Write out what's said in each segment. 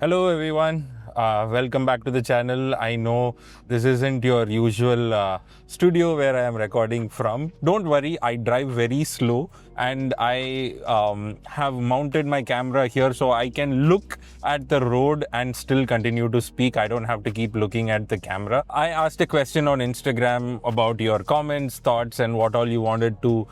Hello everyone, welcome back to the channel. I know this isn't your usual studio where I am recording from. Don't worry, I drive very slow and I have mounted my camera here so I can look at the road and still continue to speak. I don't have to keep looking at the camera. I asked a question on Instagram about your comments, thoughts and what all you wanted to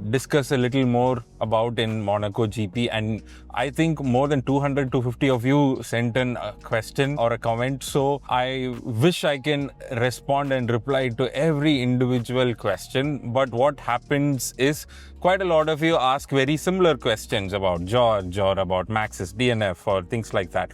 discuss a little more about in Monaco GP, and I think more than 250 of you sent in a question or a comment, so I wish I can respond and reply to every individual question. But what happens is quite a lot of you ask very similar questions about George or about Max's DNF or things like that,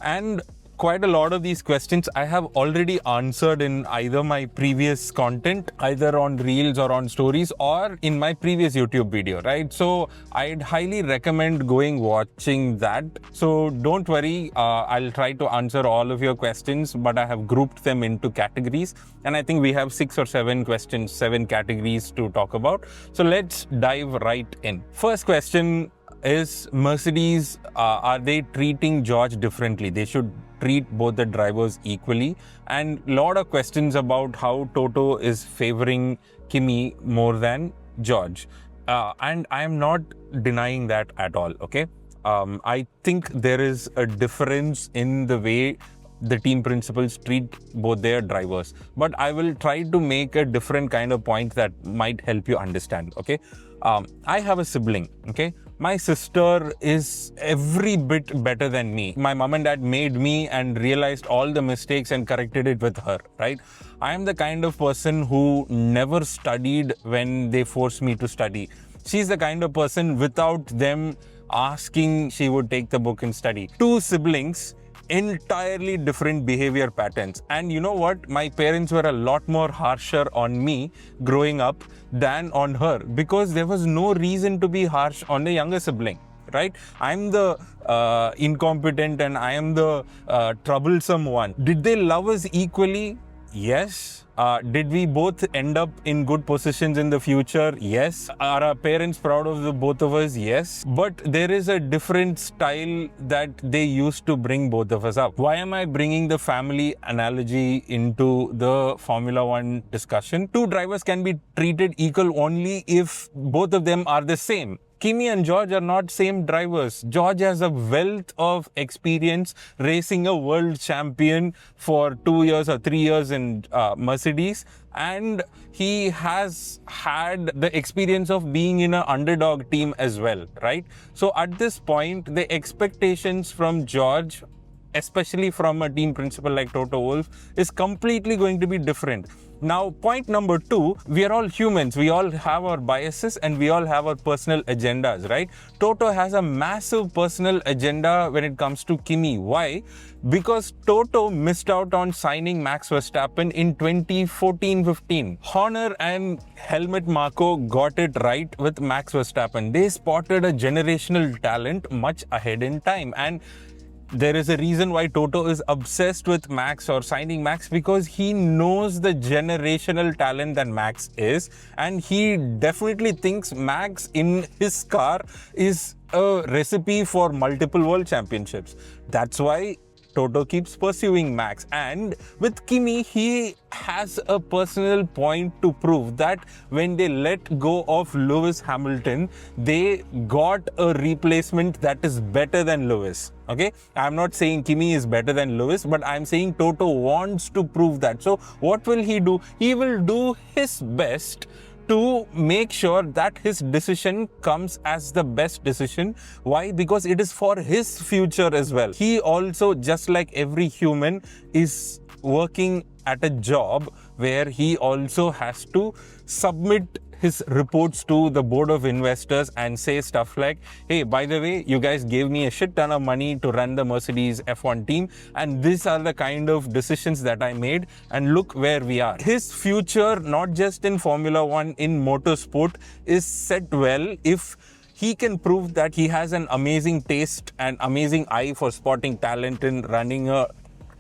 and quite a lot of these questions I have already answered in either my previous content, either on Reels or on Stories, or in my previous YouTube video, right? So I'd highly recommend watching that. So don't worry, I'll try to answer all of your questions, but I have grouped them into categories. And I think we have 6 or 7 questions, 7 categories to talk about. So let's dive right in. First question is, Mercedes, are they treating George differently? They should treat both the drivers equally. And a lot of questions about how Toto is favoring Kimi more than George. And I am not denying that at all, okay? I think there is a difference in the way the team principals treat both their drivers. But I will try to make a different kind of point that might help you understand, okay? I have a sibling, okay? My sister is every bit better than me. My mom and dad made me and realized all the mistakes and corrected it with her, right? I am the kind of person who never studied when they forced me to study. She's the kind of person without them asking, she would take the book and study. 2 siblings, entirely different behavior patterns. And you know what? My parents were a lot more harsher on me growing up than on her, because there was no reason to be harsh on the younger sibling, right? I'm the incompetent and I am the troublesome one. Did they love us equally? Yes. Did we both end up in good positions in the future? Yes. Are our parents proud of the both of us? Yes. But there is a different style that they used to bring both of us up. Why am I bringing the family analogy into the Formula One discussion? 2 drivers can be treated equal only if both of them are the same. Kimi and George are not same drivers. George has a wealth of experience racing a world champion for 2 years or 3 years in Mercedes, and he has had the experience of being in an underdog team as well, right? So at this point, the expectations from George, especially from a team principal like Toto Wolff, is completely going to be different. Now, point number 2, we are all humans. We all have our biases and we all have our personal agendas, right? Toto has a massive personal agenda when it comes to Kimi. Why? Because Toto missed out on signing Max Verstappen in 2014-15. Horner and Helmut Marko got it right with Max Verstappen. They spotted a generational talent much ahead in time, and there is a reason why Toto is obsessed with Max or signing Max, because he knows the generational talent that Max is, and he definitely thinks Max in his car is a recipe for multiple world championships. That's why Toto keeps pursuing Max. And with Kimi, he has a personal point to prove that when they let go of Lewis Hamilton, they got a replacement that is better than Lewis. Okay, I'm not saying Kimi is better than Lewis, but I'm saying Toto wants to prove that. So what will he do? He will do his best to make sure that his decision comes as the best decision. Why? Because it is for his future as well. He also, just like every human, is working at a job where he also has to submit his reports to the board of investors and say stuff like, hey, by the way, you guys gave me a shit ton of money to run the Mercedes F1 team, and these are the kind of decisions that I made, and look where we are. His future, not just in Formula One, in motorsport, is set well if he can prove that he has an amazing taste and amazing eye for spotting talent in running a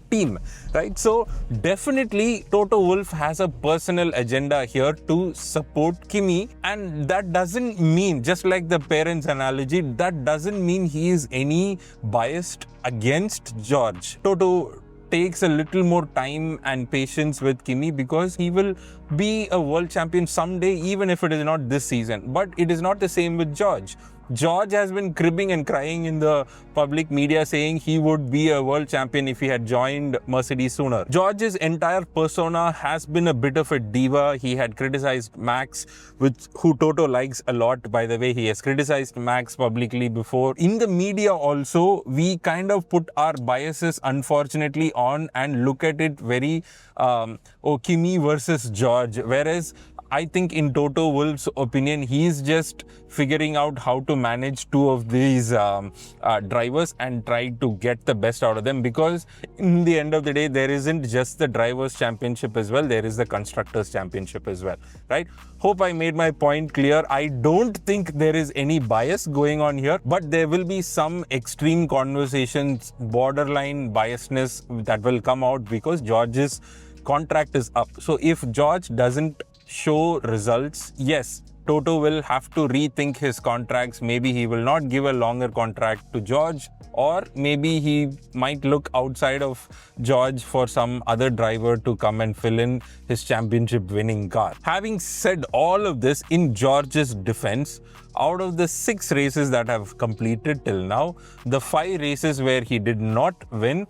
team, right? So definitely Toto Wolff has a personal agenda here to support Kimi, and that doesn't mean, just like the parents analogy, that doesn't mean he is any biased against George. Toto takes a little more time and patience with Kimi because he will be a world champion someday, even if it is not this season. But it is not the same with George. George has been cribbing and crying in the public media saying he would be a world champion if he had joined Mercedes sooner. George's entire persona has been a bit of a diva. He had criticized Max, who Toto likes a lot, by the way. He has criticized Max publicly before. In the media also, we kind of put our biases, unfortunately, on and look at it very, Kimi versus George. Whereas I think in Toto Wolff's opinion, he's just figuring out how to manage two of these drivers and try to get the best out of them, because in the end of the day, there isn't just the Drivers' Championship as well, there is the Constructors' Championship as well, right? Hope I made my point clear. I don't think there is any bias going on here, but there will be some extreme conversations, borderline biasness that will come out because George's contract is up. So if George doesn't show results, yes, Toto will have to rethink his contracts. Maybe he will not give a longer contract to George, or maybe he might look outside of George for some other driver to come and fill in his championship winning car. Having said all of this, in George's defense, out of the 6 races that have completed till now, the 5 races where he did not win,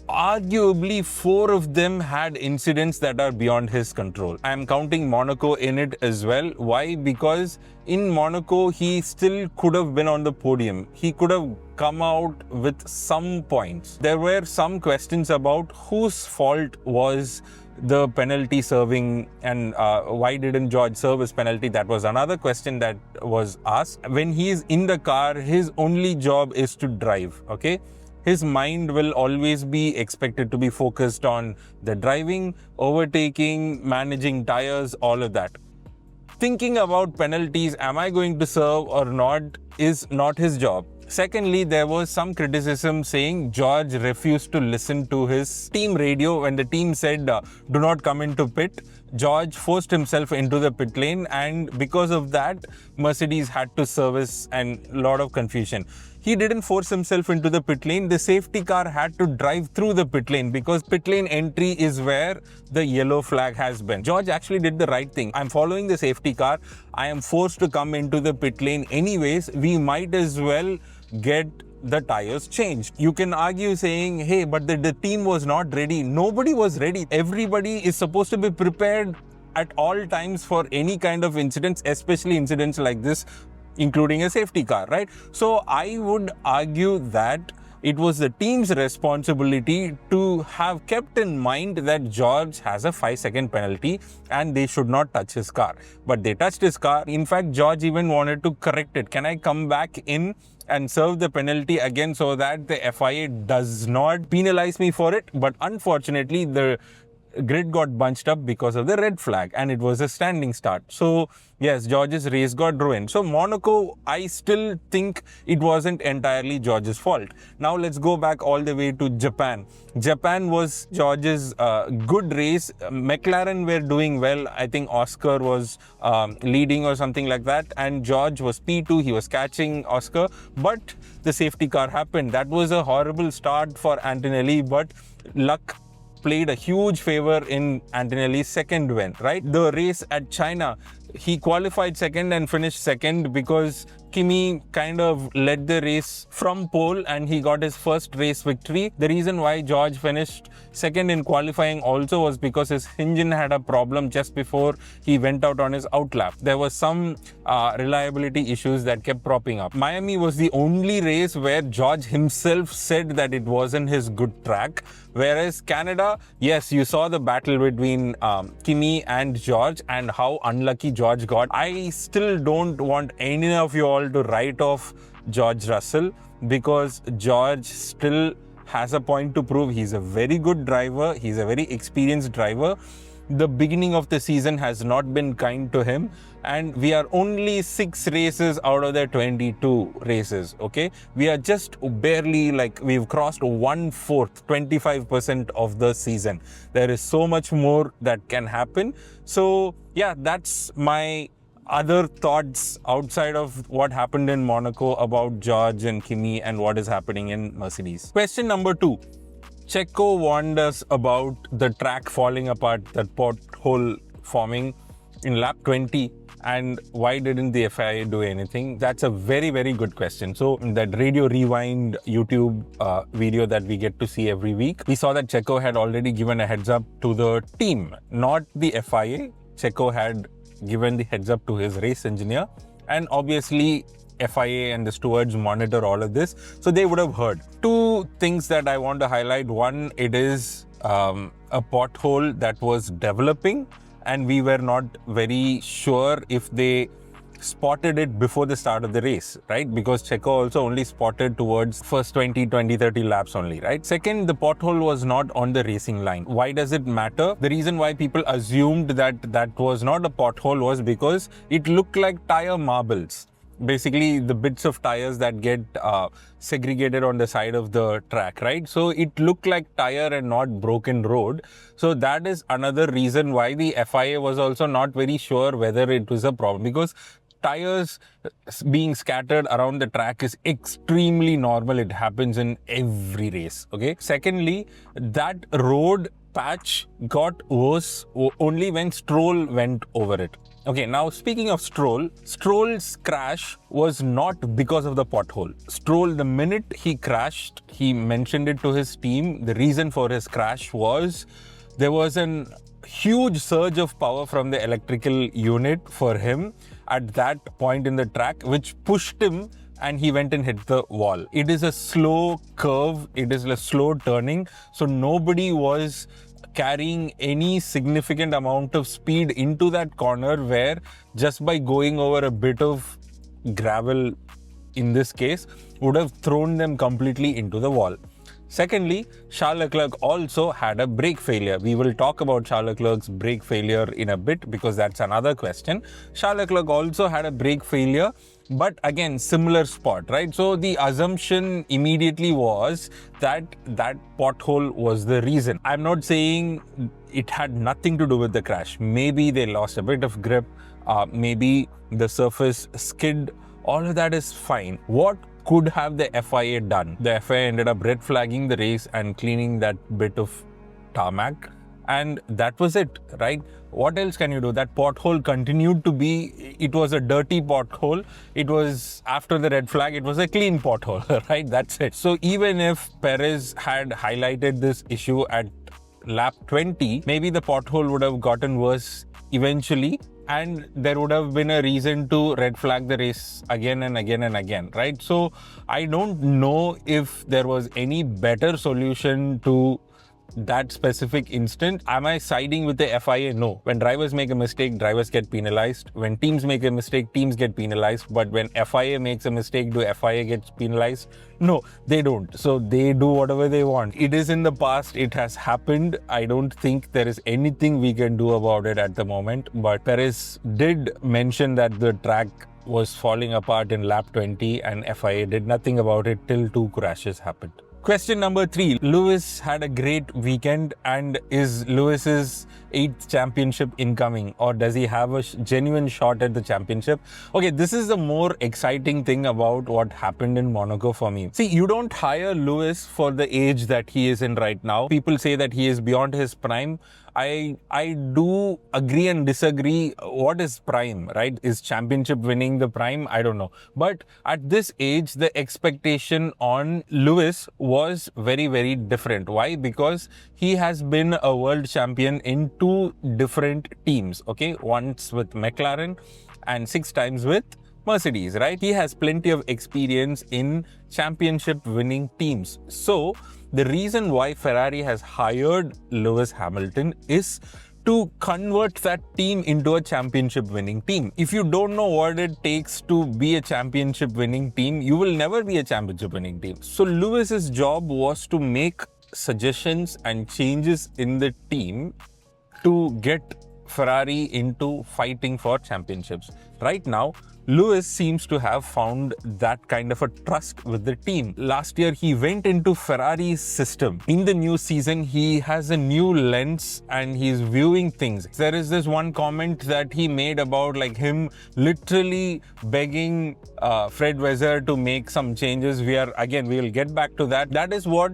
arguably 4 of them had incidents that are beyond his control. I am counting Monaco in it as well. Why? Because in Monaco, he still could have been on the podium. He could have come out with some points. There were some questions about whose fault was the penalty serving, and why didn't George serve his penalty? That was another question that was asked. When he is in the car, his only job is to drive, okay? His mind will always be expected to be focused on the driving, overtaking, managing tires, all of that. Thinking about penalties, am I going to serve or not, is not his job. Secondly, there was some criticism saying George refused to listen to his team radio when the team said, do not come into pit. George forced himself into the pit lane, and because of that, Mercedes had to service, and a lot of confusion. He didn't force himself into the pit lane. The safety car had to drive through the pit lane because pit lane entry is where the yellow flag has been. George actually did the right thing. I'm following the safety car. I am forced to come into the pit lane anyways. We might as well get the tires changed. You can argue saying, hey, but the team was not ready. Nobody was ready. Everybody is supposed to be prepared at all times for any kind of incidents, especially incidents like this, including a safety car, right? So I would argue that it was the team's responsibility to have kept in mind that George has a 5-second penalty and they should not touch his car. But they touched his car. In fact, George even wanted to correct it. Can I come back in and serve the penalty again so that the FIA does not penalize me for it? But unfortunately, the grid got bunched up because of the red flag, and it was a standing start. So yes, George's race got ruined. So Monaco, I still think it wasn't entirely George's fault. Now let's go back all the way to Japan. Japan was George's good race. McLaren were doing well. I think Oscar was leading or something like that, and George was P2. He was catching Oscar, but the safety car happened. That was a horrible start for Antonelli, but luck played a huge favor in Antonelli's second win, right? The race at China, he qualified second and finished second because Kimi kind of led the race from pole and he got his first race victory. The reason why George finished second in qualifying also was because his engine had a problem just before he went out on his outlap. There was some reliability issues that kept propping up. Miami was the only race where George himself said that it wasn't his good track. Whereas Canada, yes, you saw the battle between Kimi and George and how unlucky George got. I still don't want any of you all to write off George Russell because George still has a point to prove. He's a very good driver. He's a very experienced driver. The beginning of the season has not been kind to him, and we are only 6 races out of the 22 races, okay? We are just barely, like, we've crossed 1/4, 25% of the season. There is so much more that can happen. So yeah, that's my other thoughts outside of what happened in Monaco about George and Kimi and what is happening in Mercedes. Question number 2. Checo warned us about the track falling apart, that pothole forming in lap 20, and why didn't the FIA do anything? That's a very, very good question. So that Radio Rewind YouTube video that we get to see every week, we saw that Checo had already given a heads up to the team, not the FIA. Checo had given the heads up to his race engineer, and obviously FIA and the stewards monitor all of this, so they would have heard. 2 things that I want to highlight. One, it is a pothole that was developing, and we were not very sure if they spotted it before the start of the race, right? Because Checo also only spotted towards first 20, 30 laps only, right? Second, the pothole was not on the racing line. Why does it matter? The reason why people assumed that that was not a pothole was because it looked like tire marbles. Basically, the bits of tires that get segregated on the side of the track, right? So it looked like tire and not broken road. So that is another reason why the FIA was also not very sure whether it was a problem, because tires being scattered around the track is extremely normal. It happens in every race, okay? Secondly, that road patch got worse only when Stroll went over it. Okay, now speaking of Stroll, Stroll's crash was not because of the pothole. Stroll, the minute he crashed, he mentioned it to his team. The reason for his crash was there was an huge surge of power from the electrical unit for him at that point in the track, which pushed him and he went and hit the wall. It is a slow curve, it is a slow turning, so nobody was carrying any significant amount of speed into that corner, where just by going over a bit of gravel, in this case, would have thrown them completely into the wall. Secondly, Charles Leclerc also had a brake failure. We will talk about Charles Leclerc's brake failure in a bit, because that's another question. Charles Leclerc also had a brake failure, but again, similar spot, right? So the assumption immediately was that that pothole was the reason. I'm not saying it had nothing to do with the crash. Maybe they lost a bit of grip, maybe the surface skid, all of that is fine. What could have the FIA done? The FIA ended up red flagging the race and cleaning that bit of tarmac, and that was it, right? What else can you do? That pothole continued to be, it was a dirty pothole. It was, after the red flag, it was a clean pothole, right? That's it. So even if Perez had highlighted this issue at lap 20, maybe the pothole would have gotten worse eventually, and there would have been a reason to red flag the race again and again and again, right? So I don't know if there was any better solution to that specific instant. Am I siding with the FIA? No. When drivers make a mistake, drivers get penalized. When teams make a mistake, teams get penalized. But when FIA makes a mistake, do FIA get penalized? No, they don't. So they do whatever they want. It is in the past. It has happened. I don't think there is anything we can do about it at the moment. But Perez did mention that the track was falling apart in lap 20, and FIA did nothing about it till 2 crashes happened. Question number 3. Lewis had a great weekend, and is Lewis's 8th championship incoming, or does he have a genuine shot at the championship? Okay, this is the more exciting thing about what happened in Monaco for me. See, you don't hire Lewis for the age that he is in right now. People say that he is beyond his prime. I do agree and disagree. What is prime, right? Is championship winning the prime? I don't know. But at this age, the expectation on Lewis was very, very different. Why? Because he has been a world champion in 2 different teams, okay? Once with McLaren and 6 times with Mercedes, right? He has plenty of experience in championship winning teams. So the reason why Ferrari has hired Lewis Hamilton is to convert that team into a championship winning team. If you don't know what it takes to be a championship winning team, you will never be a championship winning team. So Lewis's job was to make suggestions and changes in the team to get Ferrari into fighting for championships. Right now, Lewis seems to have found that kind of a trust with the team. Last year, he went into Ferrari's system. In the new season, he has a new lens and he's viewing things. There is this one comment that he made about like him literally begging Fred Vasseur to make some changes. We'll get back to that. That is what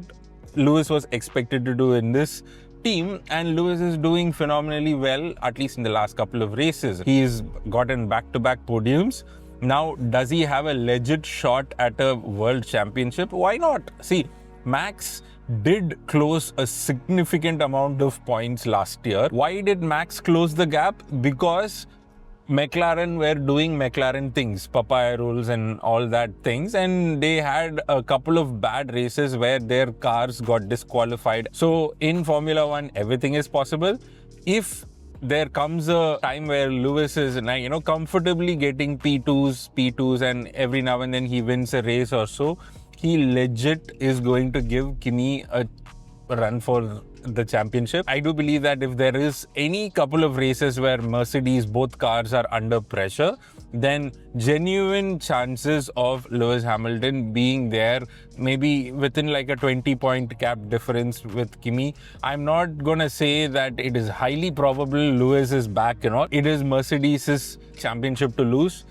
Lewis was expected to do in this team, and Lewis is doing phenomenally well, at least in the last couple of races. He's gotten back-to-back podiums. Now, does he have a legit shot at a world championship? Why not? See, Max did close a significant amount of points last year. Why did Max close the gap? Because McLaren were doing McLaren things, papaya rules and all that things, and they had a couple of bad races where their cars got disqualified. So in Formula One, everything is possible. If there comes a time where Lewis is, comfortably getting P2s, and every now and then he wins a race or so, he legit is going to give Kimi a run for the championship. I do believe that if there is any couple of races where Mercedes, both cars are under pressure, then genuine chances of Lewis Hamilton being there, maybe within like a 20-point gap difference with Kimi. I'm not gonna say that it is highly probable Lewis is back, It is Mercedes' championship to lose.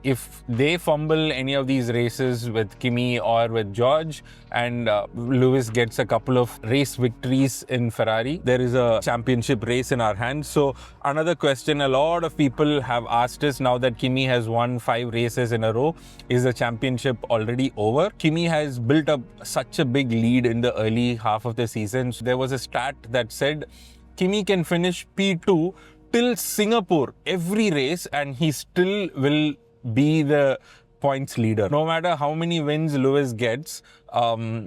If they fumble any of these races with Kimi or with George and Lewis gets a couple of race victories in Ferrari, there is a championship race in our hands. So another question a lot of people have asked is, now that Kimi has won 5 races in a row, is the championship already over? Kimi has built up such a big lead in the early half of the season. So there was a stat that said Kimi can finish P2 till Singapore every race and he still will be the points leader. No matter how many wins Lewis gets,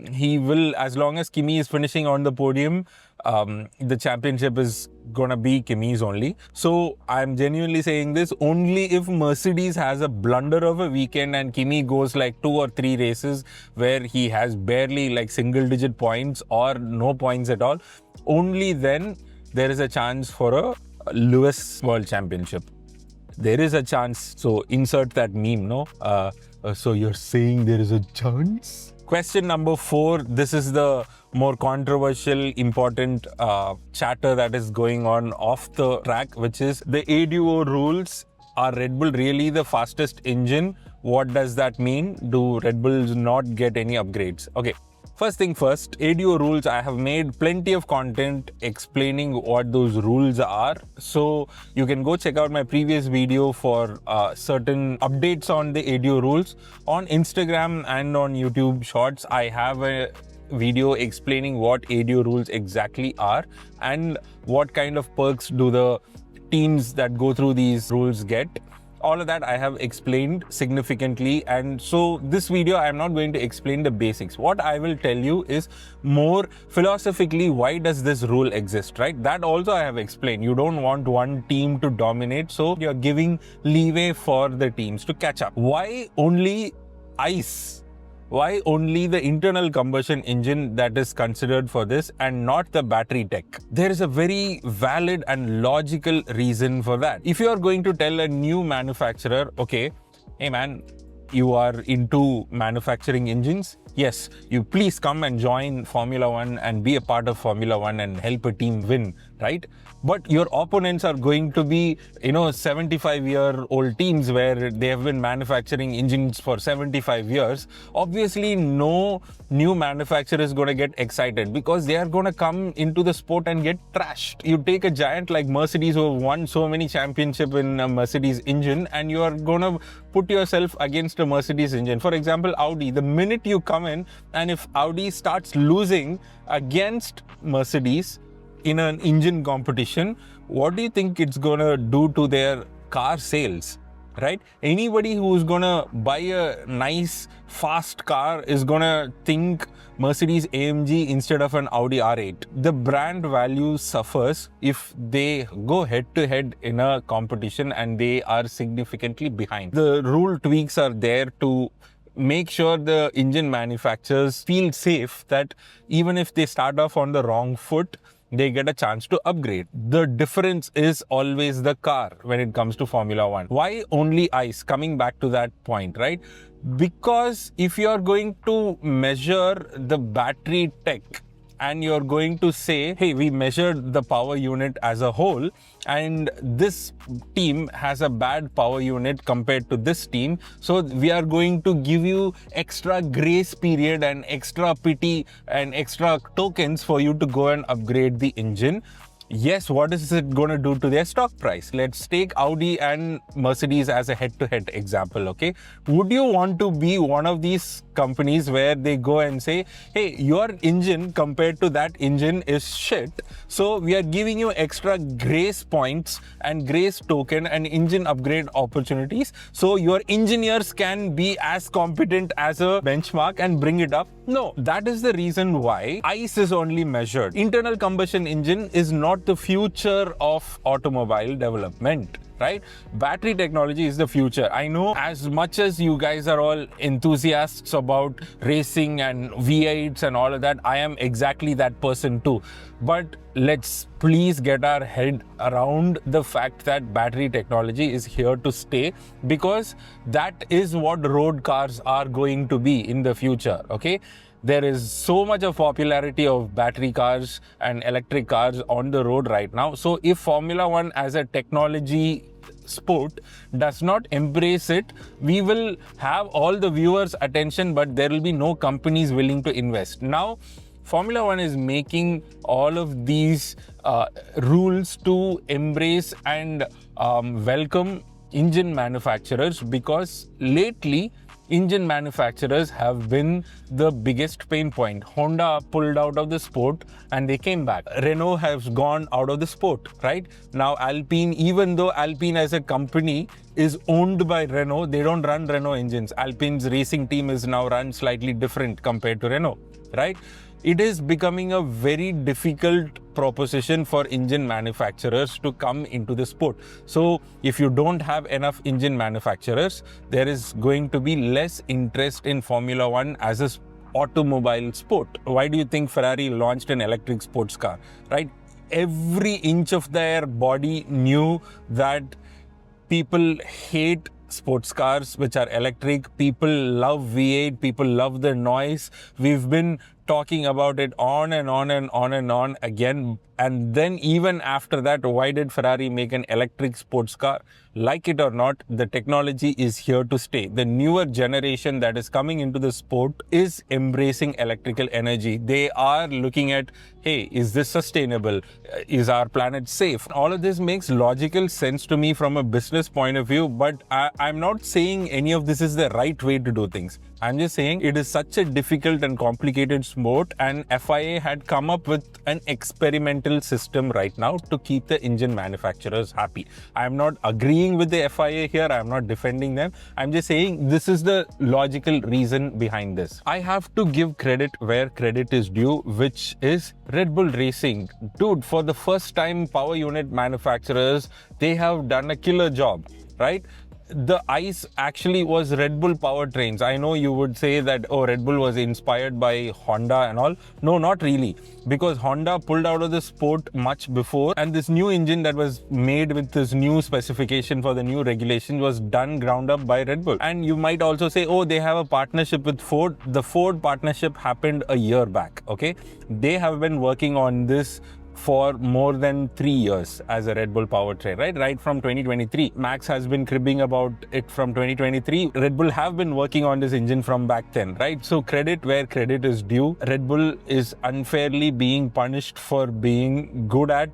he will, as long as Kimi is finishing on the podium, the championship is gonna be Kimi's only. So I'm genuinely saying this only if Mercedes has a blunder of a weekend and Kimi goes like 2 or 3 races where he has barely like single-digit points or no points at all. Only then there is a chance for a Lewis World Championship. There is a chance. So insert that meme, no? So you're saying there is a chance? Question number 4. This is the more controversial, important chatter that is going on off the track, which is the ADUO rules. Are Red Bull really the fastest engine? What does that mean? Do Red Bulls not get any upgrades? Okay. First thing first, ADUO rules, I have made plenty of content explaining what those rules are. So you can go check out my previous video for certain updates on the ADUO rules. On Instagram and on YouTube Shorts, I have a video explaining what ADUO rules exactly are and what kind of perks do the teams that go through these rules get. All of that I have explained significantly, and so this video I am not going to explain the basics. What I will tell you is more philosophically, why does this rule exist, right? That also I have explained. You don't want one team to dominate, so you're giving leeway for the teams to catch up. Why only ICE? Why only the internal combustion engine that is considered for this and not the battery tech? There is a very valid and logical reason for that. If you are going to tell a new manufacturer, okay, hey man, you are into manufacturing engines, yes, you please come and join Formula One and be a part of Formula One and help a team win, right? But your opponents are going to be, 75-year-old teams where they have been manufacturing engines for 75 years. Obviously, no new manufacturer is going to get excited because they are going to come into the sport and get trashed. You take a giant like Mercedes who have won so many championships in a Mercedes engine and you are going to put yourself against a Mercedes engine. For example, Audi, the minute you come in and if Audi starts losing against Mercedes in an engine competition, what do you think it's gonna do to their car sales, right? Anybody who's gonna buy a nice fast car is gonna think Mercedes AMG instead of an Audi R8. The brand value suffers if they go head to head in a competition and they are significantly behind. The rule tweaks are there to make sure the engine manufacturers feel safe that even if they start off on the wrong foot, they get a chance to upgrade. The difference is always the car when it comes to Formula One. Why only ICE? Coming back to that point, right? Because if you're going to measure the battery tech and you're going to say, hey, we measured the power unit as a whole, and this team has a bad power unit compared to this team, so we are going to give you extra grace period and extra pity and extra tokens for you to go and upgrade the engine. Yes, what is it going to do to their stock price? Let's take Audi and Mercedes as a head-to-head example, okay? Would you want to be one of these companies where they go and say, hey, your engine compared to that engine is shit, so we are giving you extra grace points and grace token and engine upgrade opportunities so your engineers can be as competent as a benchmark and bring it up? No, that is the reason why ICE is only measured. Internal combustion engine is not the future of automobile development, right? Battery technology is the future. I know as much as you guys are all enthusiasts about racing and V8s and all of that, I am exactly that person too. But let's please get our head around the fact that battery technology is here to stay, because that is what road cars are going to be in the future, okay? There is so much of popularity of battery cars and electric cars on the road right now. So if Formula One as a technology sport does not embrace it, we will have all the viewers' attention, but there will be no companies willing to invest. Now, Formula One is making all of these rules to embrace and welcome engine manufacturers, because lately engine manufacturers have been the biggest pain point. Honda pulled out of the sport and they came back. Renault has gone out of the sport, right? Now Alpine, even though Alpine as a company is owned by Renault, they don't run Renault engines. Alpine's racing team is now run slightly different compared to Renault, right? It is becoming a very difficult proposition for engine manufacturers to come into the sport. So if you don't have enough engine manufacturers, there is going to be less interest in Formula One as an automobile sport. Why do you think Ferrari launched an electric sports car, right? Every inch of their body knew that people hate sports cars which are electric. People love V8, people love the noise. We've been talking about it on and on and on and on again. And then even after that, why did Ferrari make an electric sports car? Like it or not, the technology is here to stay. The newer generation that is coming into the sport is embracing electrical energy. They are looking at, hey, is this sustainable? Is our planet safe? All of this makes logical sense to me from a business point of view, but I'm not saying any of this is the right way to do things. I'm just saying it is such a difficult and complicated sport, and FIA had come up with an experimental system right now to keep the engine manufacturers happy. I'm not agreeing with the FIA here. I'm not defending them. I'm just saying this is the logical reason behind this. I have to give credit where credit is due, which is Red Bull Racing. Dude, for the first time, power unit manufacturers, they have done a killer job, right? The ICE actually was Red Bull powertrains. I know you would say that, oh, Red Bull was inspired by Honda and all. No, not really. Because Honda pulled out of the sport much before, and this new engine that was made with this new specification for the new regulation was done ground up by Red Bull. And you might also say, oh, they have a partnership with Ford. The Ford partnership happened a year back, okay? They have been working on this for more than 3 years as a Red Bull powertrain, right from 2023. Max has been cribbing about it from 2023. Red Bull have been working on this engine from back then, right? So credit where credit is due. Red Bull is unfairly being punished for being good at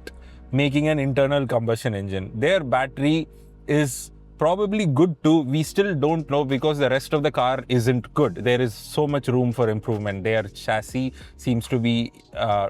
making an internal combustion engine. Their battery is probably good too. We still don't know because the rest of the car isn't good. There is so much room for improvement. Their chassis seems to be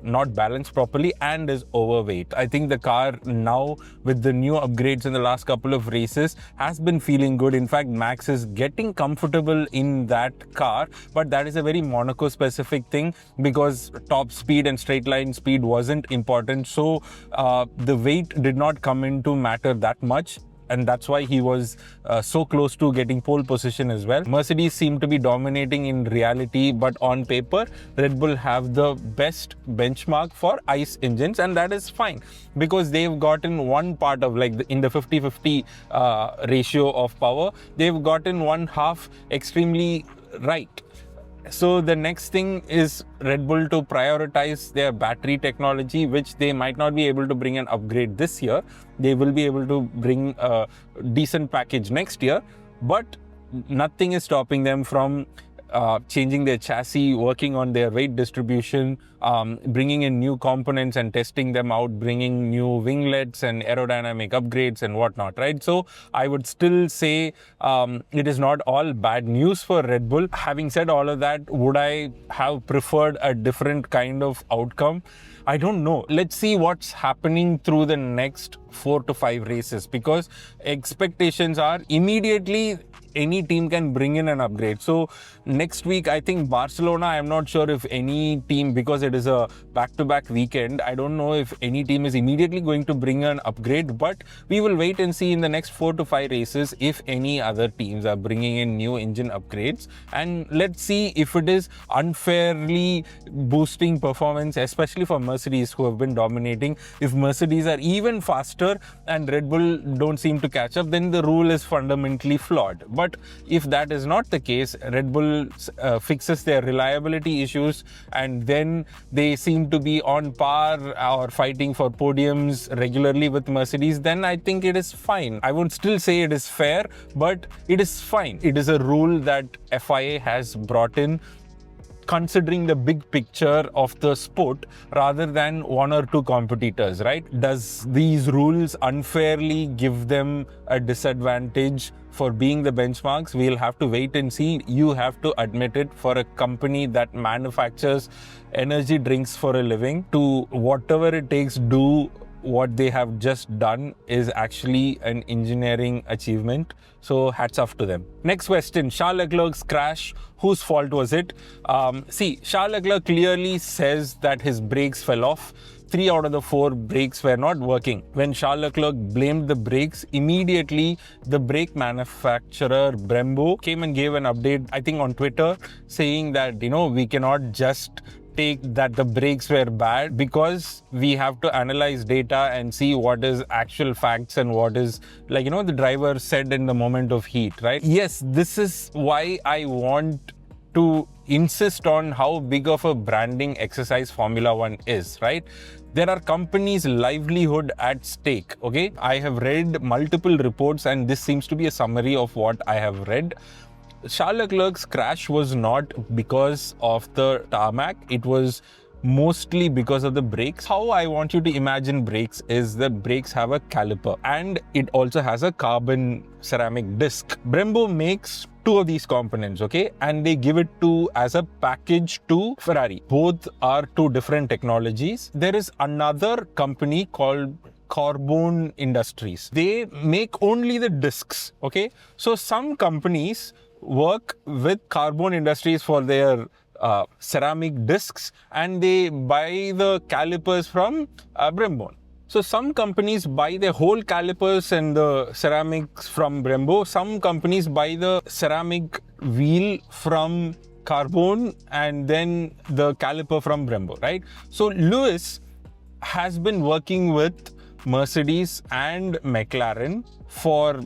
not balanced properly and is overweight. I think the car now, with the new upgrades in the last couple of races, has been feeling good. In fact, Max is getting comfortable in that car, but that is a very Monaco specific thing because top speed and straight line speed wasn't important. So the weight did not come into matter that much. and that's why he was so close to getting pole position as well. Mercedes seem to be dominating in reality, but on paper, Red Bull have the best benchmark for ICE engines, and that is fine because they've gotten one part of, like, in the 50-50 ratio of power, they've gotten one half extremely right. So the next thing is Red Bull to prioritize their battery technology, which they might not be able to bring an upgrade this year. They will be able to bring a decent package next year, but nothing is stopping them from changing their chassis, working on their weight distribution, bringing in new components and testing them out, bringing new winglets and aerodynamic upgrades and whatnot, right? So I would still say it is not all bad news for Red Bull. Having said all of that, would I have preferred a different kind of outcome? I don't know. Let's see what's happening through the next 4 to 5 races, because expectations are immediately any team can bring in an upgrade. So next week, I think Barcelona, I'm not sure if any team, because it is a back-to-back weekend, I don't know if any team is immediately going to bring an upgrade, but we will wait and see in the next 4 to 5 races if any other teams are bringing in new engine upgrades. And let's see if it is unfairly boosting performance, especially for Mercedes, who have been dominating. If Mercedes are even faster and Red Bull don't seem to catch up, then the rule is fundamentally flawed. But if that is not the case, Red Bull fixes their reliability issues, and then they seem to be on par or fighting for podiums regularly with Mercedes, then I think it is fine. I would still say it is fair, but it is fine. It is a rule that FIA has brought in, considering the big picture of the sport rather than one or two competitors, right? Does these rules unfairly give them a disadvantage for being the benchmarks? We'll have to wait and see. You have to admit it, for a company that manufactures energy drinks for a living, to whatever it takes do what they have just done is actually an engineering achievement. So hats off to them. Next question, Charles Leclerc's crash. Whose fault was it? See, Charles Leclerc clearly says that his brakes fell off. 3 out of the 4 brakes were not working. When Charles Leclerc blamed the brakes, immediately the brake manufacturer Brembo came and gave an update, I think on Twitter, saying that, we cannot just take that the brakes were bad, because we have to analyze data and see what is actual facts and what is, the driver said in the moment of heat, right? Yes, this is why I want to insist on how big of a branding exercise Formula One is, right? There are companies' livelihood at stake, okay? I have read multiple reports, and this seems to be a summary of what I have read. Charles Leclerc's crash was not because of the tarmac, it was mostly because of the brakes. How I want you to imagine brakes is that brakes have a caliper and it also has a carbon ceramic disc. Brembo makes 2 of these components, okay, and they give it to as a package to Ferrari. Both are 2 different technologies. There is another company called Carbon Industries. They make only the discs, okay? So some companies work with Carbon Industries for their ceramic discs, and they buy the calipers from Brembo. So some companies buy the whole calipers and the ceramics from Brembo. Some companies buy the ceramic wheel from Carbon and then the caliper from Brembo, right? So Lewis has been working with Mercedes and McLaren for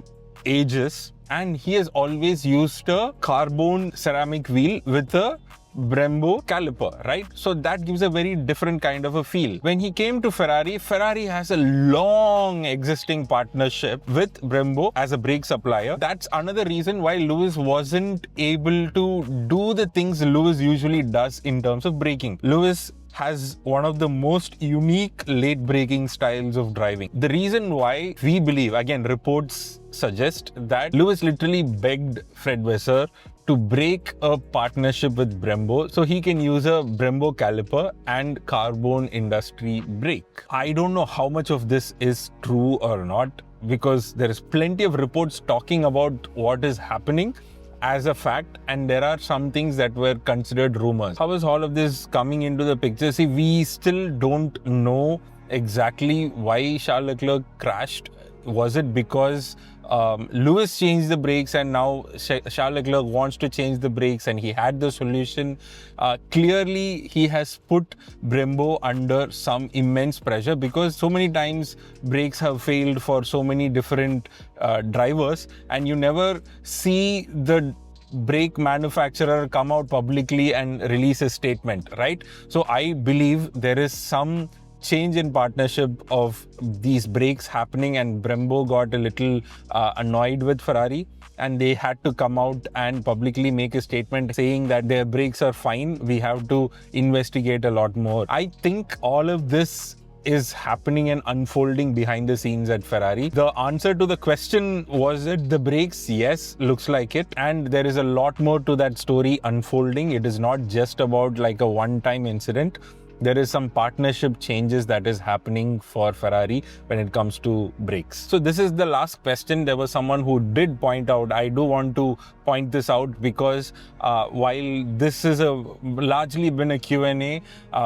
ages, and he has always used a carbon ceramic wheel with a Brembo caliper, right? So that gives a very different kind of a feel. When he came to Ferrari, Ferrari has a long existing partnership with Brembo as a brake supplier. That's another reason why Lewis wasn't able to do the things Lewis usually does in terms of braking. Lewis has one of the most unique late braking styles of driving. The reason why we believe, again, reports suggest that Lewis literally begged Fred Vasseur to break a partnership with Brembo so he can use a Brembo caliper and Carbon Industry brake. I don't know how much of this is true or not, because there is plenty of reports talking about what is happening as a fact, and there are some things that were considered rumors. How is all of this coming into the picture? See, we still don't know exactly why Charles Leclerc crashed. Was it because Lewis changed the brakes and now Charles Leclerc wants to change the brakes and he had the solution? Clearly, he has put Brembo under some immense pressure because so many times brakes have failed for so many different drivers, and you never see the brake manufacturer come out publicly and release a statement, right? So I believe there is some change in partnership of these brakes happening, and Brembo got a little annoyed with Ferrari, and they had to come out and publicly make a statement saying that their brakes are fine. We have to investigate a lot more. I think all of this is happening and unfolding behind the scenes at Ferrari. The answer to the question, was it the brakes? Yes, looks like it. And there is a lot more to that story unfolding. It is not just about like a one-time incident. There is some partnership changes that is happening for Ferrari when it comes to brakes. So this is the last question. There was someone who did point out, I do want to point this out because while this is largely been a Q&A,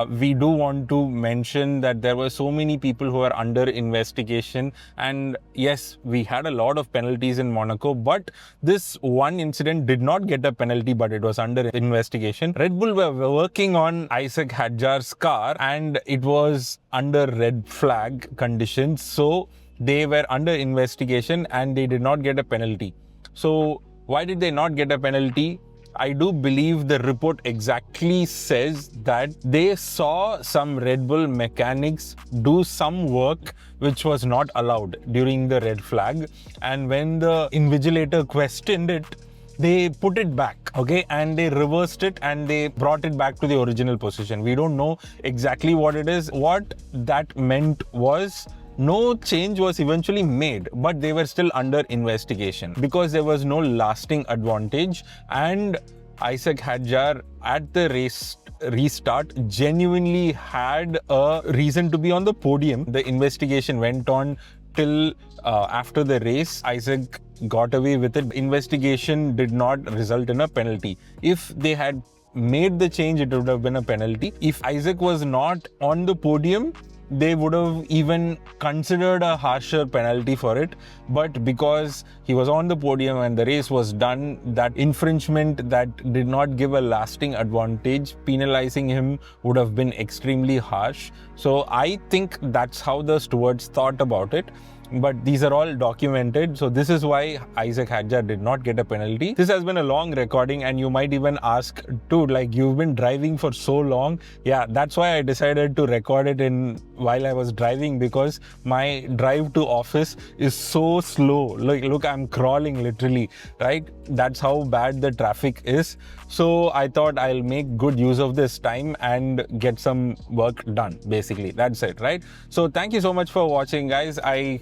we do want to mention that there were so many people who are under investigation. And yes, we had a lot of penalties in Monaco, but this one incident did not get a penalty, but it was under investigation. Red Bull were working on Isack Hadjar's car and it was under red flag conditions. So they were under investigation and they did not get a penalty. So why did they not get a penalty? I do believe the report exactly says that they saw some Red Bull mechanics do some work which was not allowed during the red flag. And when the invigilator questioned it, they put it back, okay, and they reversed it and they brought it back to the original position. We don't know exactly what it is. What that meant was no change was eventually made, but they were still under investigation because there was no lasting advantage. And Isack Hadjar at the race restart genuinely had a reason to be on the podium. The investigation went on till after the race. Isack got away with it. Investigation did not result in a penalty. If they had made the change, it would have been a penalty. If Isack was not on the podium, they would have even considered a harsher penalty for it. But because he was on the podium and the race was done, that infringement that did not give a lasting advantage, penalizing him would have been extremely harsh. So I think that's how the stewards thought about it. But these are all documented. So this is why Isack Hadjar did not get a penalty. This has been a long recording, and you might even ask, dude, like, you've been driving for so long. Yeah, that's why I decided to record it while I was driving, because my drive to office is so slow. Like, look, I'm crawling literally, right? That's how bad the traffic is. So I thought I'll make good use of this time and get some work done. Basically, that's it, right? So thank you so much for watching, guys. I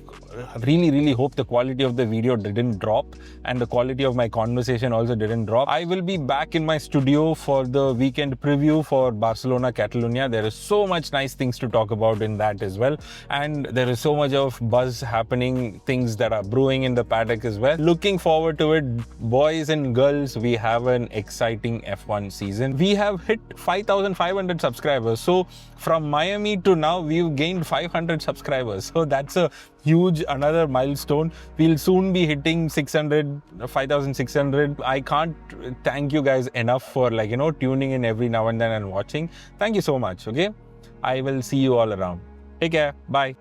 really hope the quality of the video didn't drop and the quality of my conversation also didn't drop. I will be back in my studio for the weekend preview for Barcelona, Catalonia. There is so much nice things to talk about in that as well, and there is so much of buzz happening, things that are brewing in the paddock as well. Looking forward to it, boys and girls. We have an exciting F1 season. We have hit 5,500 subscribers. So from Miami to now, we've gained 500 subscribers. So that's a huge another milestone. We'll soon be hitting 5,600. I can't thank you guys enough for, like, tuning in every now and then and watching. Thank you so much. Okay, I will see you all around. Take care. Bye.